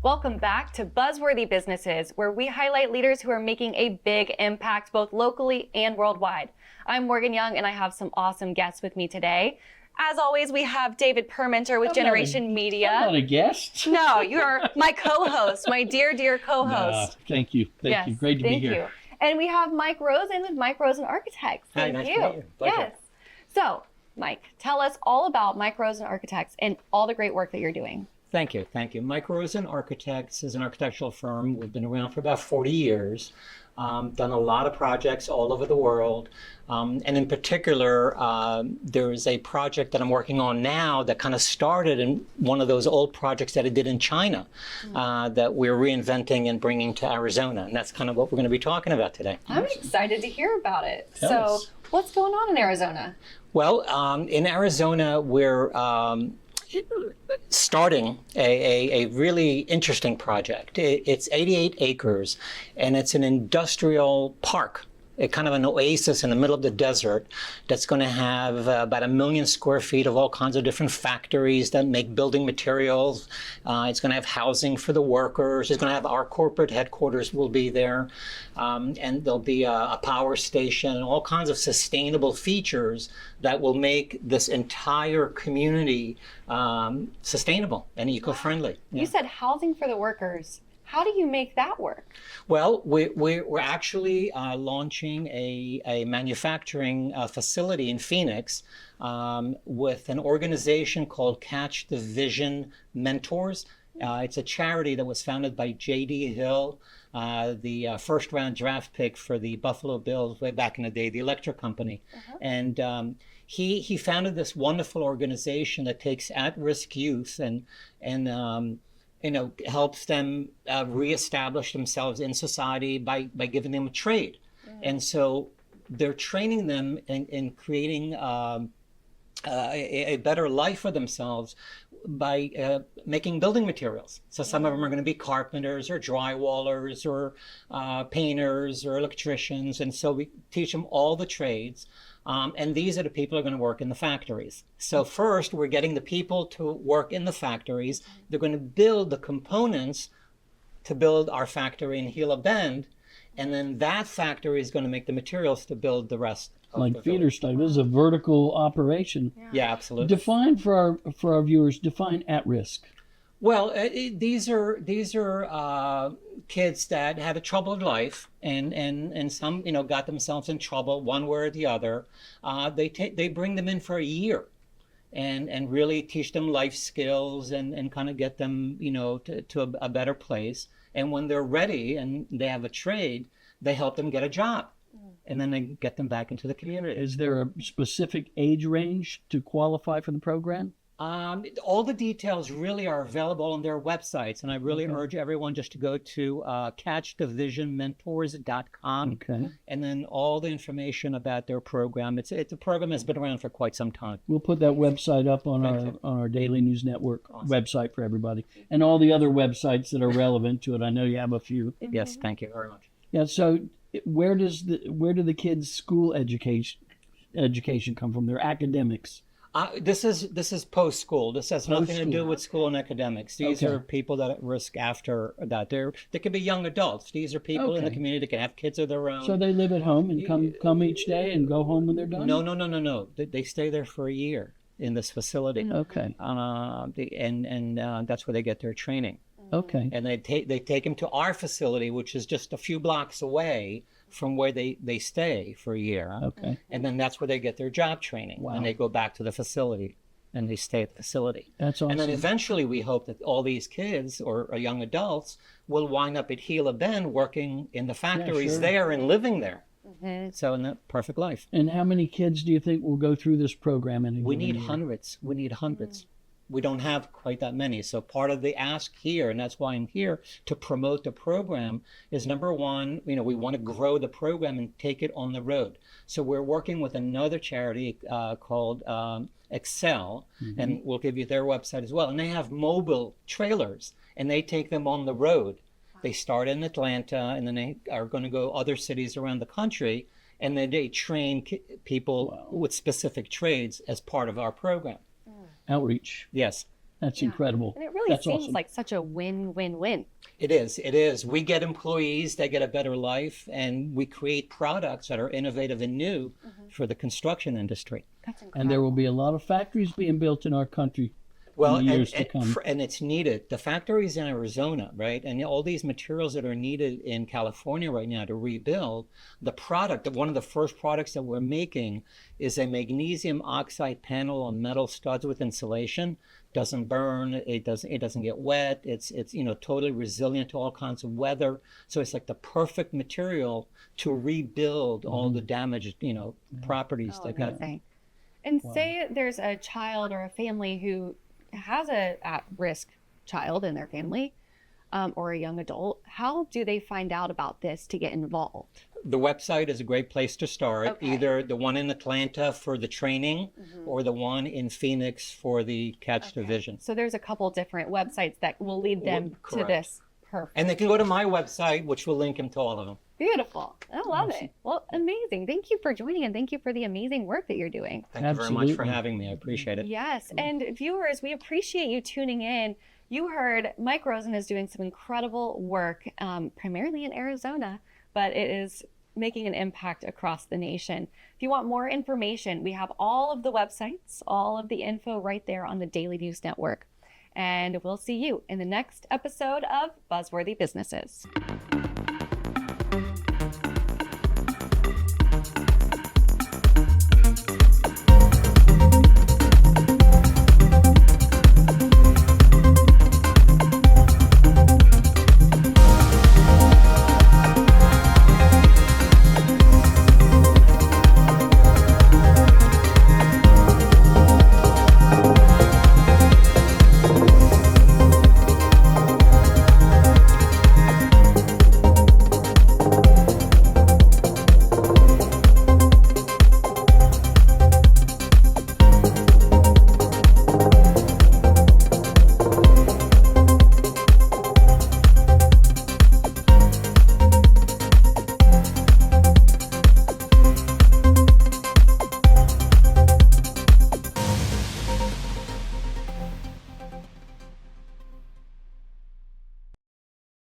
Welcome back to Buzzworthy Businesses, where we highlight leaders who are making a big impact both locally and worldwide. I'm Morgan Yonge, and I have some awesome guests with me today. As always, we have David Permenter with Generation Media. I'm not a guest. No, you are my co-host, my dear co-host. Thank you. Thank you. Great to be here. Thank you. And we have Mike Rosen with Mike Rosen Architects. Hi, nice to meet you. Pleasure. Yes. So, Mike, tell us all about Mike Rosen Architects and all the great work that you're doing. Thank you. Mike Rosen Architects is an architectural firm. We've been around for about 40 years, done a lot of projects all over the world. And in particular, there is a project that I'm working on now that kind of started in one of those old projects that I did in China that we're reinventing and bringing to Arizona. And that's kind of what we're going to be talking about today. I'm excited to hear about it. Tell So, us. what's going on in Arizona? Well, in Arizona, we're starting a really interesting project. It's 88 acres, and it's an industrial park, a kind of an oasis in the middle of the desert that's going to have about 1 million square feet of all kinds of different factories that make building materials. It's going to have housing for the workers. It's going to have our corporate headquarters will be there. And there'll be a power station and all kinds of sustainable features that will make this entire community sustainable and eco-friendly. You said housing for the workers. How do you make that work? Well, we're actually launching a manufacturing facility in Phoenix with an organization called Catch the Vision Mentors. It's a charity that was founded by J.D. Hill, the first round draft pick for the Buffalo Bills way back in the day, the electric company. And he founded this wonderful organization that takes at-risk youth and helps them reestablish themselves in society by giving them a trade. And so they're training them in creating a better life for themselves by making building materials. So some of them are going to be carpenters or drywallers or painters or electricians. And so we teach them all the trades. And these are the people who are going to work in the factories. So first, we're getting the people to work in the factories. They're going to build the components to build our factory in Gila Bend. And then that factory is going to make the materials to build the rest. Like feeder style. This is a vertical operation. Yeah, absolutely. Define for our viewers, define at risk. Well, these are kids that had a troubled life, and some got themselves in trouble one way or the other. They bring them in for a year, and really teach them life skills and kind of get them to a better place. And when they're ready and they have a trade, they help them get a job. And then they get them back into the community. Is there a specific age range to qualify for the program? All the details really are available on their websites, and I really urge everyone just to go to catchthevisionmentors.com. And then all the information about their program. It's a program that's been around for quite some time. We'll put that website up on our Daily News Network website for everybody, and all the other websites that are relevant to it. I know you have a few. Yes, thank you very much. Yeah. So where do the kids' school education come from? Their academics. This is post-school. This has nothing to do with school and academics. These are people that are at risk after that. They could be young adults. These are people in the community that can have kids of their own. So they live at home and come each day and go home when they're done? No. They stay there for a year in this facility. Okay. And that's where they get their training. Okay. And they take them to our facility, which is just a few blocks away from where they stay for a year. Okay. And then that's where they get their job training. Wow. And they go back to the facility and they stay at the facility. That's awesome. And then eventually we hope that all these kids or young adults will wind up at Gila Bend working in the factories there and living there. So in that perfect life. And how many kids do you think will go through this program? We need hundreds. We don't have quite that many. So part of the ask here, and that's why I'm here to promote the program, is number one, we want to grow the program and take it on the road. So we're working with another charity called Excel, and we'll give you their website as well. And they have mobile trailers, and they take them on the road. They start in Atlanta, and then they are going to go other cities around the country, and then they train people with specific trades as part of our program. outreach. Yes. That's Yeah. incredible. And it really That's seems awesome. like such a win-win-win. It is. It is. We get employees, they get a better life, and we create products that are innovative and new for the construction industry. That's incredible. And there will be a lot of factories being built in our country Well, in the years to come. and it's needed. The factories in Arizona, right? And all these materials that are needed in California right now to rebuild, the product, one of the first products that we're making is a magnesium oxide panel on metal studs with insulation. Doesn't burn, it doesn't get wet, it's totally resilient to all kinds of weather. So it's like the perfect material to rebuild all the damaged, properties that got. Amazing. And say there's a child or a family who has a at-risk child in their family, or a young adult. How do they find out about this to get involved? The website is a great place to start. Okay. Either the one in Atlanta for the training or the one in Phoenix for the catch division. So there's a couple different websites that will lead them to Correct. this. Perfect. And they can go to my website, which will link them to all of them. Beautiful. I love it. Well, amazing. Thank you for joining and thank you for the amazing work that you're doing. Thank you very much for Absolutely. having me. I appreciate it. Yes. And viewers, we appreciate you tuning in. You heard Mike Rosen is doing some incredible work, primarily in Arizona, but it is making an impact across the nation. If you want more information, we have all of the websites, all of the info right there on the Daily News Network. And we'll see you in the next episode of Buzzworthy Businesses.